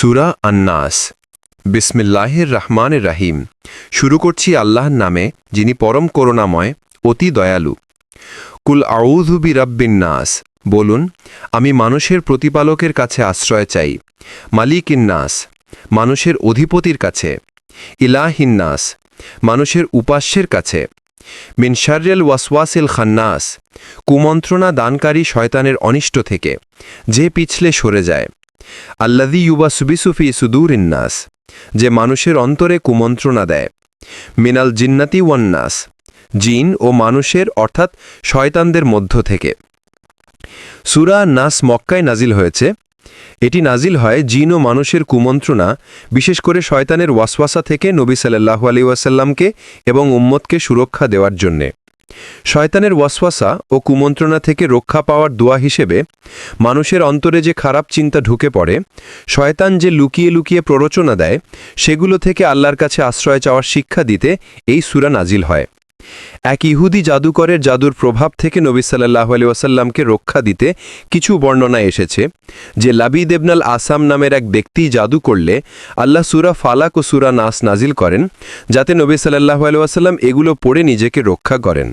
সূরা আন-নাস। বিসমিল্লাহির রহমানির রহিম। শুরু করছি আল্লাহর নামে, যিনি পরম করুণাময়, অতি দয়ালু। কুল আউযু বিরাব্বিন নাস, বলুন, আমি মানুষের প্রতিপালকের কাছে আশ্রয় চাই। মালিকিন নাস, মানুষের অধিপতির কাছে। ইলাহিন নাস, মানুষের উপাস্যের কাছে। মিন শাররিল ওয়াসওয়াসিল খান্নাস, কুমন্ত্রণা দানকারী শয়তানের অনিষ্ট থেকে, যে পিছলে সরে যায়। আল্লাযী ইউওয়াসবিসু ফি সুদুরিন নাস, যে মানুষের অন্তরে কুমন্ত্রণা দেয়। মিনাল জিন্নাতি ওয়ান নাস, জিন ও মানুষের অর্থাৎ শয়তানদের মধ্য থেকে। সূরা নাস মক্কায় নাজিল হয়েছে। এটি নাজিল হয় জিন ও মানুষের কুমন্ত্রণা, বিশেষ করে শয়তানের ওয়াসওয়াসা থেকে নবী সাল্লাল্লাহু আলাইহি ওয়াসাল্লামকে এবং উম্মতকে সুরক্ষা দেওয়ার জন্যে। শয়তানের ওয়াসওয়াসা ও কুমন্ত্রণা থেকে রক্ষা পাওয়ার দোয়া হিসেবে মানুষের অন্তরে যে খারাপ চিন্তা ঢুকে পড়ে, শয়তান যে লুকিয়ে লুকিয়ে প্ররোচনা দেয়, সেগুলো থেকে আল্লাহর কাছে আশ্রয় চাওয়ার শিক্ষা দিতে এই সূরা নাজিল হয়। এক ইহুদি জাদুকরের জাদুর প্রভাব থেকে নবী সাল্লাল্লাহু আলাইহি ওয়াসাল্লামকে রক্ষা দিতে কিছু বর্ণনা এসেছে যে লাবিদ ইবনুল আসাম নামের এক ব্যক্তি জাদু করলে আল্লাহ সূরা ফালাক ও সূরা নাস নাজিল করেন, যাতে নবী সাল্লাল্লাহু আলাইহি ওয়াসাল্লাম এগুলো পড়ে নিজেকে রক্ষা করেন।